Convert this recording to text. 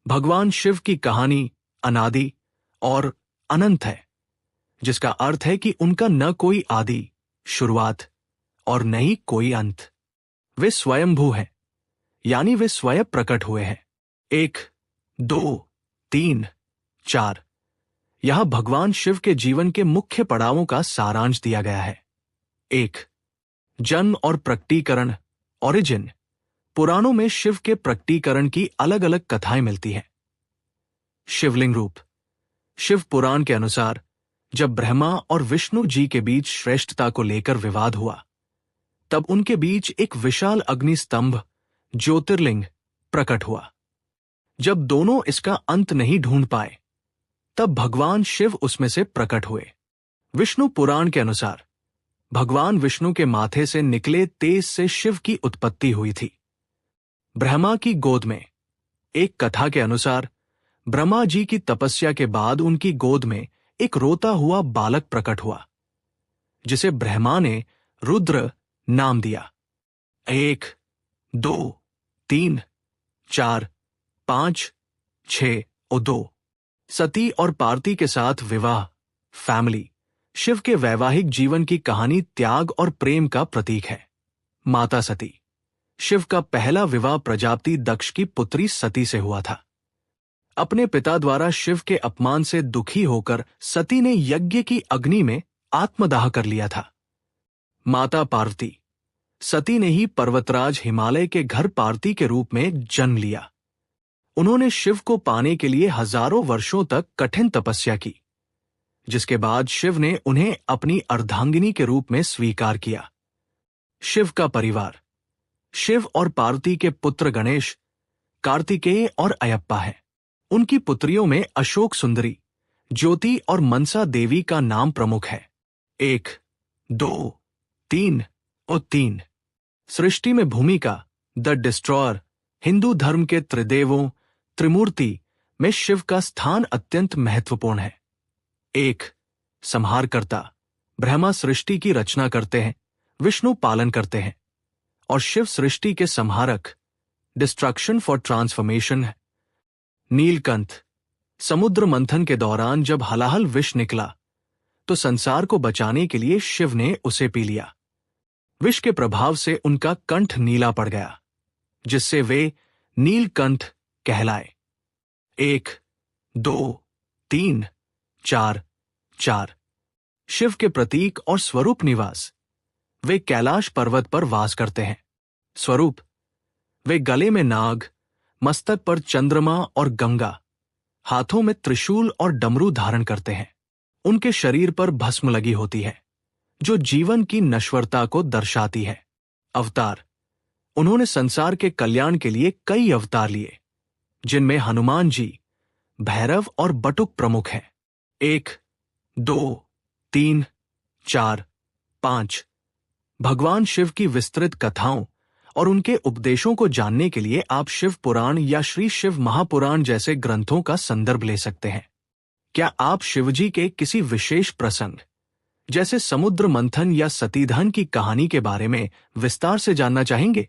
भगवान शिव की कहानी अनादि और अनंत है, जिसका अर्थ है कि उनका न कोई आदि, शुरुआत और न ही कोई अंत। वे स्वयंभू हैं, यानी वे स्वयं प्रकट हुए हैं। 1, 2, 3, 4 यहां भगवान शिव के जीवन के मुख्य पड़ावों का सारांश दिया गया है। 1, जन्म और प्रकटीकरण, ओरिजिन। पुराणों में शिव के प्रकटीकरण की अलग अलग कथाएं मिलती हैं। शिवलिंग रूप। शिव पुराण के अनुसार जब ब्रह्मा और विष्णु जी के बीच श्रेष्ठता को लेकर विवाद हुआ, तब उनके बीच एक विशाल अग्नि स्तंभ, ज्योतिर्लिंग, प्रकट हुआ। जब दोनों इसका अंत नहीं ढूंढ पाए, तब भगवान शिव उसमें से प्रकट हुए। विष्णु पुराण के अनुसार भगवान विष्णु के माथे से निकले तेज से शिव की उत्पत्ति हुई थी। ब्रह्मा की गोद में। एक कथा के अनुसार ब्रह्मा जी की तपस्या के बाद उनकी गोद में एक रोता हुआ बालक प्रकट हुआ, जिसे ब्रह्मा ने रुद्र नाम दिया। 1, 2, 3, 4, 5, 6 और 2 सती और पार्वती के साथ विवाह, फैमिली। शिव के वैवाहिक जीवन की कहानी त्याग और प्रेम का प्रतीक है। माता सती। शिव का पहला विवाह प्रजापति दक्ष की पुत्री सती से हुआ था। अपने पिता द्वारा शिव के अपमान से दुखी होकर सती ने यज्ञ की अग्नि में आत्मदाह कर लिया था। माता पार्वती। सती ने ही पर्वतराज हिमालय के घर पार्वती के रूप में जन्म लिया। उन्होंने शिव को पाने के लिए हजारों वर्षों तक कठिन तपस्या की, जिसके बाद शिव ने उन्हें अपनी अर्धांगिनी के रूप में स्वीकार किया। शिव का परिवार। शिव और पार्वती के पुत्र गणेश, कार्तिकेय और अयप्पा हैं। उनकी पुत्रियों में अशोक सुंदरी, ज्योति और मनसा देवी का नाम प्रमुख है। 1, 2, 3 और 3 सृष्टि में भूमिका, द डिस्ट्रॉयर। हिंदू धर्म के त्रिदेवों, त्रिमूर्ति में शिव का स्थान अत्यंत महत्वपूर्ण है। 1, संहारकर्ता। ब्रह्मा सृष्टि की रचना करते हैं, विष्णु पालन करते हैं, और शिव सृष्टि के संहारक, डिस्ट्रक्शन फॉर ट्रांसफॉर्मेशन है। नीलकंठ। समुद्र मंथन के दौरान जब हलाहल विष निकला, तो संसार को बचाने के लिए शिव ने उसे पी लिया। विष के प्रभाव से उनका कंठ नीला पड़ गया, जिससे वे नीलकंठ कहलाए। 1, 2, 3, 4 शिव के प्रतीक और स्वरूप निवास। वे कैलाश पर्वत पर वास करते हैं। स्वरूप। वे गले में नाग, मस्तक पर चंद्रमा और गंगा, हाथों में त्रिशूल और डमरू धारण करते हैं। उनके शरीर पर भस्म लगी होती है, जो जीवन की नश्वरता को दर्शाती है। अवतार। उन्होंने संसार के कल्याण के लिए कई अवतार लिए, जिनमें हनुमान जी, भैरव और बटुक प्रमुख हैं। 1, 2, 3, 4, 5 भगवान शिव की विस्तृत कथाओं और उनके उपदेशों को जानने के लिए आप शिव पुराण या श्री शिव महापुराण जैसे ग्रंथों का संदर्भ ले सकते हैं। क्या आप शिवजी के किसी विशेष प्रसंग, जैसे समुद्र मंथन या सतीधन की कहानी के बारे में विस्तार से जानना चाहेंगे?